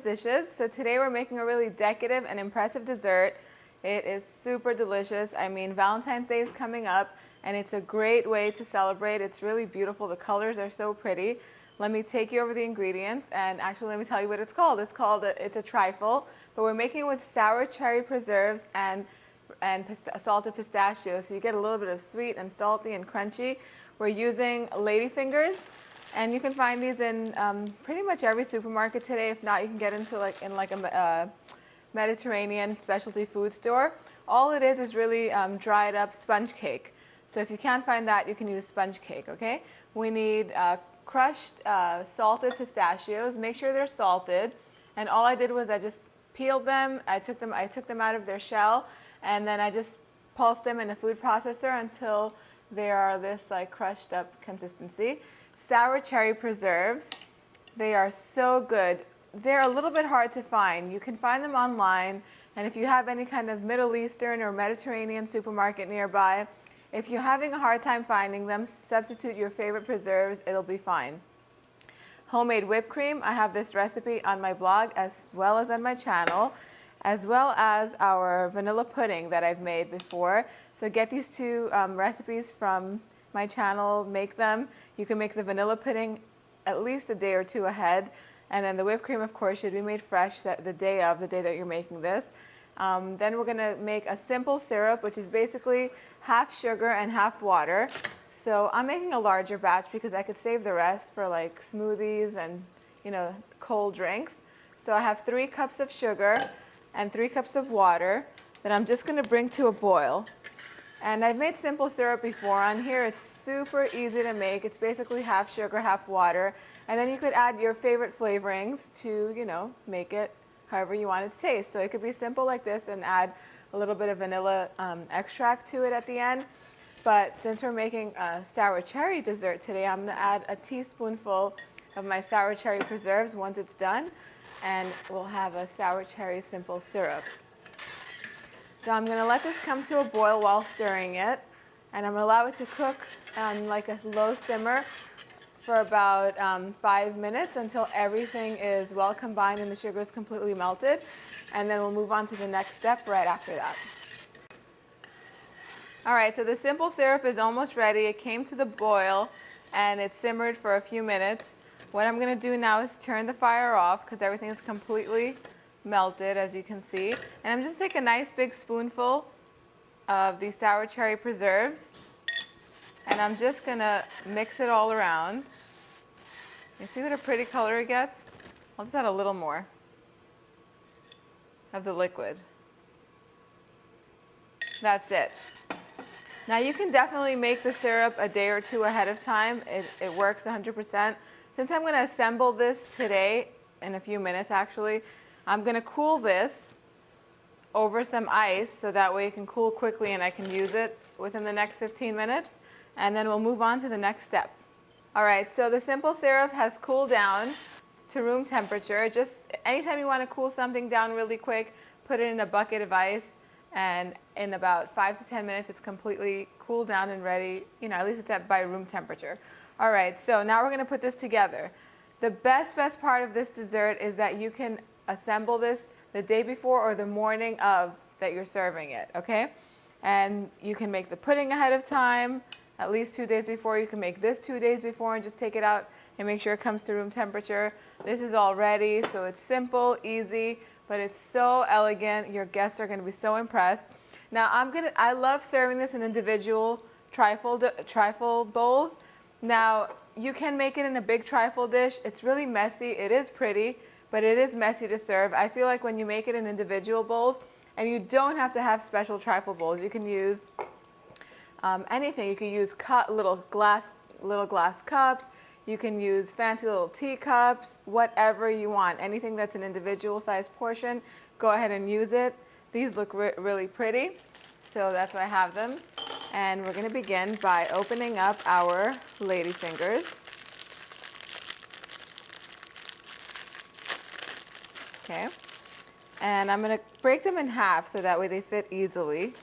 Dishes. So today we're making a really decorative and impressive dessert. It is super delicious. I mean, Valentine's Day is coming up and it's a great way to celebrate. It's really beautiful. The colors are so pretty. Let me take you over the ingredients and actually let me tell you what it's called. It's a trifle, but we're making it with sour cherry preserves and salted pistachio. So you get a little bit of sweet and salty and crunchy. We're using ladyfingers. And you can find these in pretty much every supermarket today. If not, you can get into in a Mediterranean specialty food store. All it is really dried up sponge cake. So if you can't find that, you can use sponge cake, okay? We need crushed salted pistachios. Make sure they're salted. And all I did was I just peeled them. I took them out of their shell, and then I just pulsed them in a food processor until they are this like crushed up consistency. Sour cherry preserves, they are so good. They're a little bit hard to find. You can find them online, and if you have any kind of Middle Eastern or Mediterranean supermarket nearby, if you're having a hard time finding them, substitute your favorite preserves, it'll be fine. Homemade whipped cream, I have this recipe on my blog as well as on my channel, as well as our vanilla pudding that I've made before. So get these two recipes from my channel, make them. You can make the vanilla pudding at least a day or two ahead, and then the whipped cream, of course, should be made fresh the day that you're making this. Then we're going to make a simple syrup, which is basically half sugar and half water. So I'm making a larger batch because I could save the rest for like smoothies and cold drinks. So I have 3 cups of sugar and 3 cups of water that I'm just going to bring to a boil. And I've made simple syrup before on here. It's super easy to make. It's basically half sugar, half water. And then you could add your favorite flavorings to, make it however you want it to taste. So it could be simple like this and add a little bit of vanilla extract to it at the end. But since we're making a sour cherry dessert today, I'm going to add a teaspoonful of my sour cherry preserves once it's done. And we'll have a sour cherry simple syrup. So I'm going to let this come to a boil while stirring it, and I'm going to allow it to cook on like a low simmer for about 5 minutes until everything is well combined and the sugar is completely melted, and then we'll move on to the next step right after that. All right, so the simple syrup is almost ready. It came to the boil and it simmered for a few minutes. What I'm going to do now is turn the fire off because everything is completely melted, as you can see, and I'm just take a nice big spoonful of the sour cherry preserves, and I'm just gonna mix it all around. You see what a pretty color it gets? I'll just add a little more of the liquid. That's it. Now you can definitely make the syrup a day or two ahead of time. It works 100%. Since I'm going to assemble this today in a few minutes actually, I'm going to cool this over some ice so that way it can cool quickly and I can use it within the next 15 minutes, and then we'll move on to the next step. All right, so the simple syrup has cooled down to room temperature. Just anytime you want to cool something down really quick, put it in a bucket of ice, and in about 5 to 10 minutes it's completely cooled down and ready, at least it's at by room temperature. All right, so now we're going to put this together. The best part of this dessert is that you can assemble this the day before or the morning of that you're serving it, okay? And you can make the pudding ahead of time, at least 2 days before. You can make this 2 days before and just take it out and make sure it comes to room temperature. This is all ready, so it's simple, easy, but it's so elegant. Your guests are going to be so impressed. Now I love serving this in individual trifle bowls. Now you can make it in a big trifle dish. It's really messy. It is pretty, but it is messy to serve. I feel like when you make it in individual bowls, and you don't have to have special trifle bowls. You can use anything. You can use little glass cups. You can use fancy little teacups, whatever you want. Anything that's an individual sized portion, go ahead and use it. These look really pretty, so that's why I have them. And we're going to begin by opening up our ladyfingers. Okay. And I'm gonna break them in half so that way they fit easily.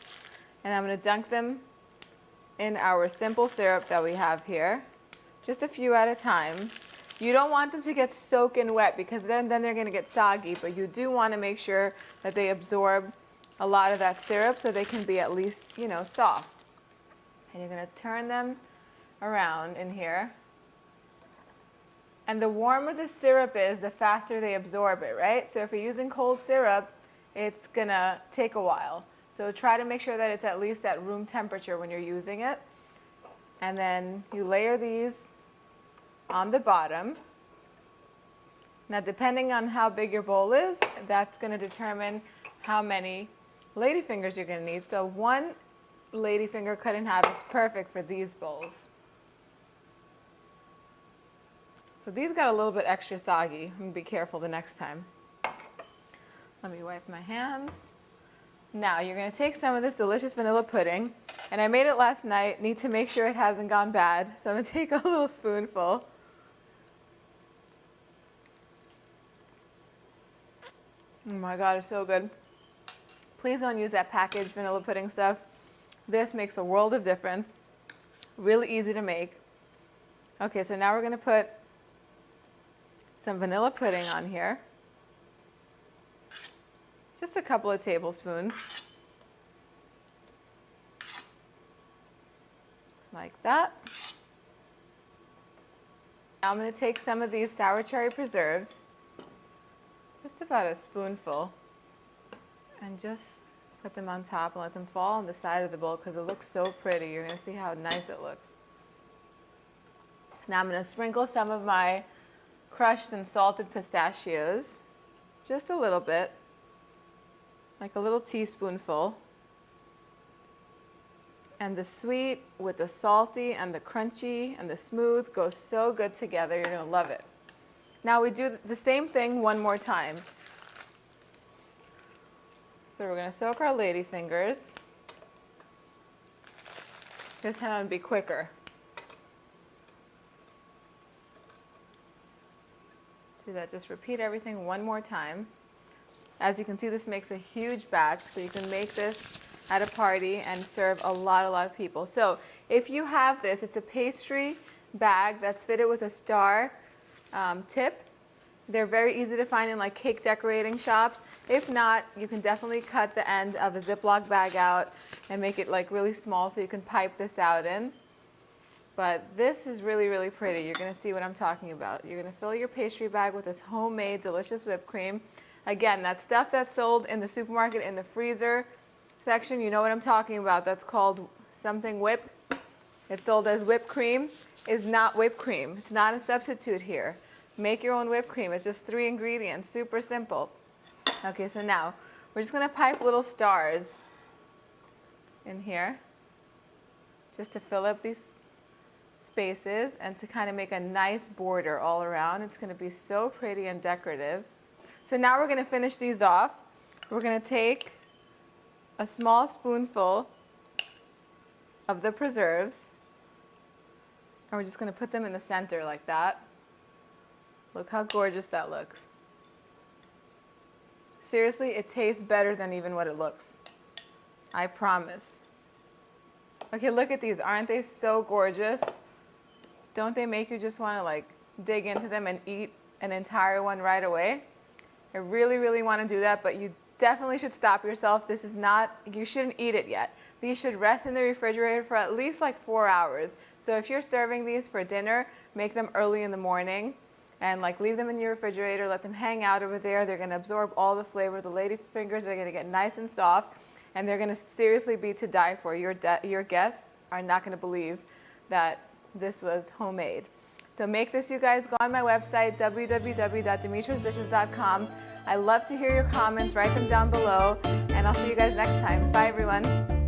And I'm gonna dunk them in our simple syrup that we have here. Just a few at a time. You don't want them to get soaking wet because then they're gonna get soggy, but you do wanna make sure that they absorb a lot of that syrup so they can be at least, you know, soft. And you're gonna turn them around in here. And the warmer the syrup is, the faster they absorb it, right? So if you're using cold syrup, it's gonna take a while. So try to make sure that it's at least at room temperature when you're using it. And then you layer these on the bottom. Now depending on how big your bowl is, that's gonna determine how many ladyfingers you're gonna need. So one ladyfinger cut in half is perfect for these bowls. So these got a little bit extra soggy. I'm gonna be careful the next time. Let me wipe my hands. Now you're gonna take some of this delicious vanilla pudding, and I made it last night, need to make sure it hasn't gone bad. So I'm gonna take a little spoonful. Oh my God, it's so good. Please don't use that packaged vanilla pudding stuff. This makes a world of difference. Really easy to make. Okay, so now we're gonna put some vanilla pudding on here. Just a couple of tablespoons. Like that. Now I'm going to take some of these sour cherry preserves, just about a spoonful, and just put them on top and let them fall on the side of the bowl because it looks so pretty. You're going to see how nice it looks. Now I'm going to sprinkle some of my crushed and salted pistachios, just a little bit, like a little teaspoonful. And the sweet with the salty and the crunchy and the smooth goes so good together. You're gonna love it. Now we do the same thing one more time. So we're gonna soak our ladyfingers. This time I'm gonna be quicker. Do that, just repeat everything one more time. As you can see, this makes a huge batch, so you can make this at a party and serve a lot of people. So if you have this, it's a pastry bag that's fitted with a star tip. They're very easy to find in like cake decorating shops. If not, you can definitely cut the end of a Ziploc bag out and make it like really small so you can pipe this out in. But this is really pretty. You're gonna see what I'm talking about. You're gonna fill your pastry bag with this homemade delicious whipped cream. Again, that stuff that's sold in the supermarket in the freezer section, you know what I'm talking about. That's called something whip. It's sold as whipped cream. Is not whipped cream. It's not a substitute here. Make your own whipped cream. It's just 3 ingredients, super simple. Okay, so now we're just gonna pipe little stars in here just to fill up these spaces and to kind of make a nice border all around. It's gonna be so pretty and decorative. So now we're gonna finish these off. We're gonna take a small spoonful of the preserves and we're just gonna put them in the center like that. Look how gorgeous that looks. Seriously, it tastes better than even what it looks. I promise. Okay, look at these. Aren't they so gorgeous? Don't they make you just want to like dig into them and eat an entire one right away? I really want to do that, but you definitely should stop yourself. This is not, you shouldn't eat it yet. These should rest in the refrigerator for at least like 4 hours. So if you're serving these for dinner, make them early in the morning and like leave them in your refrigerator, let them hang out over there. They're going to absorb all the flavor. The ladyfingers are going to get nice and soft, and they're going to seriously be to die for. Your guests are not going to believe that this was homemade. So make this, you guys. Go on my website, www.dimitrasdishes.com. I love to hear your comments. Write them down below, and I'll see you guys next time. Bye, everyone.